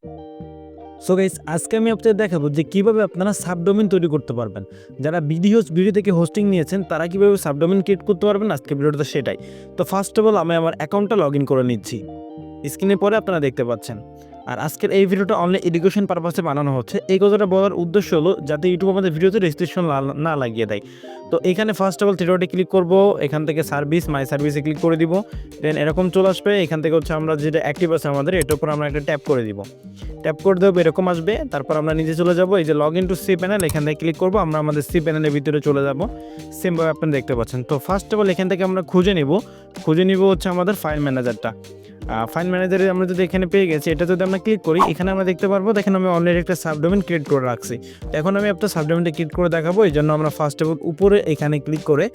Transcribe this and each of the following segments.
So guys, আজকে আমি আপনাদের দেখাবো যে কিভাবে আপনারা সাবডোমেইন তৈরি করতে পারবেন। যারা ভিডিও থেকে হোস্টিং নিয়েছেন তারা কিভাবে সাবডোমেইন ক্রিয়েট করতে পারবেন আজকে ভিডিওটা সেটাই। তো ফার্স্ট অফ অল আমি আমার অ্যাকাউন্টটা লগইন করে নিচ্ছি। স্ক্রিনে পরে আপনারা দেখতে পাচ্ছেন। আর আজকের এই ভিডিওটা অনলি এডুকেশন পারপাসে বানানো হচ্ছে। এই কথাটা বলার উদ্দেশ্য হলো যাতে ইউটিউব আমাদের ভিডিওতে রেজিস্ট্রেশন না লাগিয়ে দেয়। তো এখানে ফার্স্ট অফ অল থ্রি ডটে ক্লিক করব, এখান থেকে সার্ভিস মাই সার্ভিসে ক্লিক করে দিব। দেন এরকম চলে আসবে, এখান থেকে হচ্ছে আমরা যেটা অ্যাক্টিভ আছে আমাদের এটার উপর আমরা একটা ট্যাপ করে দিব। ট্যাপ করে দেবো, এরকম আসবে। তারপর আমরা নিচে চলে যাব, এই যে log in to C panel এখান থেকে ক্লিক করবো, আমরা আমাদের সি প্যানেলের ভিতরে চলে যাব। সেমভাবে আপনারা দেখতে পাচ্ছেন। তো ফার্স্ট অফ অল এখান থেকে আমরা খুঁজে নিব হচ্ছে আমাদের ফাইল ম্যানেজারটা। ফাইল ম্যানেজারে আমরা যদি এখানে পেয়ে গেছি, এটা যদি আমরা ক্লিক করি এখানে আমরা দেখতে পারবো, দেখেন আমি অলরেডি একটা সাবডোমেইন ক্রিয়েট করে রাখছি। এখন আমি আপনার সাবডোমেইনটা ক্রিয়েট করে দেখাবো। এই জন্য আমরা ফার্স্ট অফ অল উপরে এখানে ক্লিক করে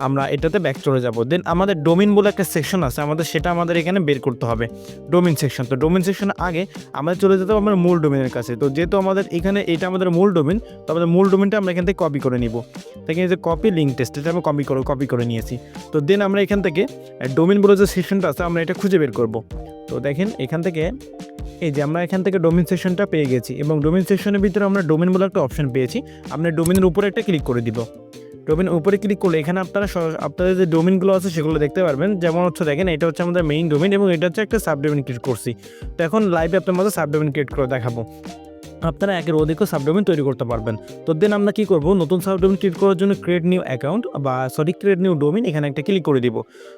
আমরা এটাতে ব্যাক চলে যাব। দেন আমাদের ডোমেইন বলে একটা সেকশন আছে, সেটা আমাদের এখানে বের করতে হবে, ডোমেইন সেকশন। তো ডোমেইন সেকশনের আগে আমাদের চলে যেতে হবে আমার মূল ডোমেইনের কাছে। তো যেহেতু আমাদের এখানে এটা আমাদের মূল ডোমেইন, তো আমাদের মূল ডোমেইনটা আমরা এখান থেকে কপি করে নিব। দেখেন এই যে কপি লিঙ্ক টেস্ট, এটা আমি কপি করে নিয়েছি। তো দেন আমরা এখান থেকে ডোমেইন বলে যে সেকশনটা আছে আমরা এটা খুঁজে বের করব। তো দেখেন এখান থেকে এই যে আমরা এখান থেকে ডোমেইন সেকশনটা পেয়ে গেছি, এবং ডোমেইন সেকশনের ভিতরে আমরা ডোমেইন বলে একটা অপশন পেয়েছি। আমরা ডোমেইনের উপরে একটা ক্লিক করে দিব। ডোমেইনের উপরে ক্লিক করলে এখানে আপনাদের যে ডোমেইনগুলো আছে সেগুলো দেখতে পারবেন। যেমন হচ্ছে দেখেন এটা হচ্ছে আমাদের মেইন ডোমেইন, এবং এটা হচ্ছে একটা সাবডোমেইন ক্রিয়েট করছি। তো এখন লাইভে আপনার মধ্যে সাবডোমেইন ক্রিয়েট করে দেখাবো। আপনারা একের অধিকও সাবডোমেইন তৈরি করতে পারবেন। তো দেন আমরা কি করব, নতুন সাবডোমেইন ক্রিয়েট করার জন্য create new account create new domain এখানে একটা ক্লিক করে দিব।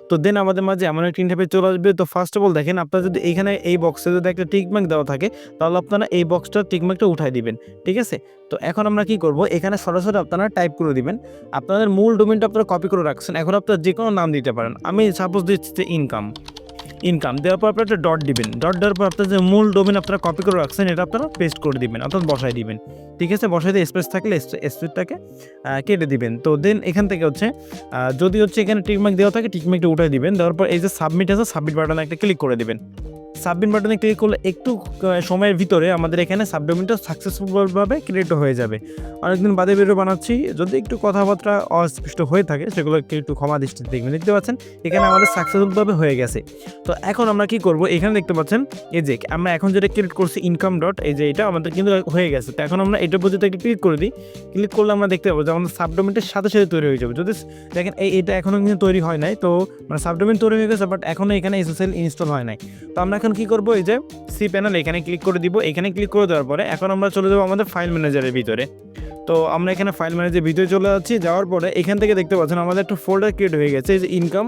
তো দেন আমাদের মাঝে এমন একটা ইন্টারফেস চলে আসবে। তো ফার্স্ট অফ অল দেখেন আপনারা যদি এখানে এই বক্সে যদি একটা টিকমার্ক দেওয়া থাকে, তাহলে আপনারা এই বক্সটার টিকমার্কটা উঠাই দিবেন, ঠিক আছে। তো এখন আমরা কি করব, এখানে সরাসরি আপনারা টাইপ করে দিবেন। আপনাদের মূল ডোমেইনটা আপনারা কপি করে রাখছেন, এখন আপনারা যে কোনো নাম দিতে পারেন। আমি সাপোজ দিচ্ছি যে ইনকাম দেওয়ার পর আপনারা একটা ডট দিবেন। ডট দেওয়ার পর আপনার যে মূল ডোমেইন আপনারা কপি করে রাখছেন এটা আপনারা পেস্ট করে দিবেন, অর্থাৎ বসাই দিবেন, ঠিক আছে। বসাই দিয়ে স্পেস থাকলে স্পেসটাকে কেটে দিবেন। তো দেন এখান থেকে হচ্ছে যদি হচ্ছে এখানে টিকমার্ক দেওয়া থাকে টিকমার্কটা উঠাই দিবেন। দেওয়ার পর এই যে সাবমিট আছে, সাবমিট বাটনে একটা ক্লিক করে দিবেন। সাবমিট বাটনে ক্লিক করলে একটু সময়ের ভিতরে আমাদের এখানে সাবডোমেইনটা সাকসেসফুলভাবে ক্রিয়েট হয়ে যাবে। অনেকদিন বাদে ভিডিও বানাচ্ছি, যদি একটু কথাবার্তা অস্পষ্ট হয়ে থাকে সেগুলো একটু ক্ষমা দৃষ্টিতে দেখবেন। দেখতে পাচ্ছেন এখানে আমাদের সাকসেসফুলভাবে হয়ে গেছে। তো এখন আমরা কি করব, এখানে দেখতে পাচ্ছেন এই যে আমরা এখন যেটা ক্রিয়েট করছি ইনকাম ডট, এই যে এটা আমাদের কিন্তু হয়ে গেছে। তো এখন আমরা এটার প্রতি একটা ক্লিক করে দিই। ক্লিক করলে আমরা দেখতে পাবো যে আমাদের সাবডোমেইনটার সাথে সাথে তৈরি হয়ে যাবে। যদি দেখেন এটা এখনও কিন্তু তৈরি হয় নাই, তো সাবডোমেইন তৈরি হয়ে গেছে, বাট এখনও এখানে এসএসএল ইনস্টল হয় নাই। তো আমরা এখন কি করব, এই যে সি প্যানেল এখানে ক্লিক করে দিব। এখানে ক্লিক করে দেওয়ার পরে এখন আমরা চলে যাবো আমাদের ফাইল ম্যানেজারের ভিতরে। তো আমরা এখানে ফাইল ম্যানেজারের ভিতরে চলে যাচ্ছি। যাওয়ার পরে এখান থেকে দেখতে পাচ্ছেন আমাদের একটা ফোল্ডার ক্রিয়েট হয়ে গেছে, এই যে ইনকাম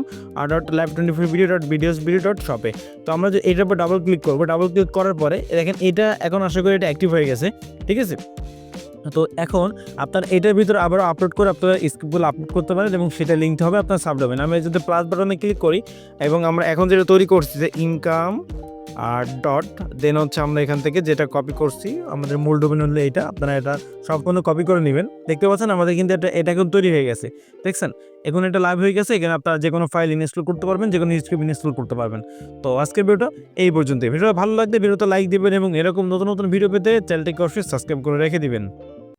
.lab24video.videos.shop-এ। তো আমরা যে এটার উপর ডাবল ক্লিক করবো। ডাবল ক্লিক করার পরে দেখেন এটা এখন আশা করি এটা অ্যাক্টিভ হয়ে গেছে, ঠিক আছে। তো এখন আপনার এটার ভিতরে আবারও আপলোড করে আপনারা স্ক্রিপ্টগুলো আপলোড করতে পারেন, এবং সেটা লিঙ্ক হবে আপনার সাবডোমেইন। আমি যদি প্লাস বাটনে ক্লিক করি, এবং আমরা এখন যেটা তৈরি করছি যে ইনকাম ডট, দেন হচ্ছে আমরা এখান থেকে যেটা কপি করছি আমাদের মূল ডোমেইন হলো এইটা, আপনারা এটা সম্পূর্ণ কপি করে নেবেন। দেখতে পাচ্ছেন আমাদের কিন্তু এটা এখন তৈরি হয়ে গেছে, দেখছেন এখন এটা লাইভ হয়ে গেছে। এখানে আপনারা যে কোনো ফাইল ইনস্টল করতে পারবেন, যে কোনো স্ক্রিপ্ট ইনস্টল করতে পারবেন। তো আজকের ভিডিওটা এই পর্যন্তই। ভিডিওটা ভালো লাগলে ভিডিওটা লাইক দিবেন, এবং এরকম নতুন নতুন ভিডিও পেতে চ্যানেলটিকে অবশ্যই সাবস্ক্রাইব করে রেখে দিবেন।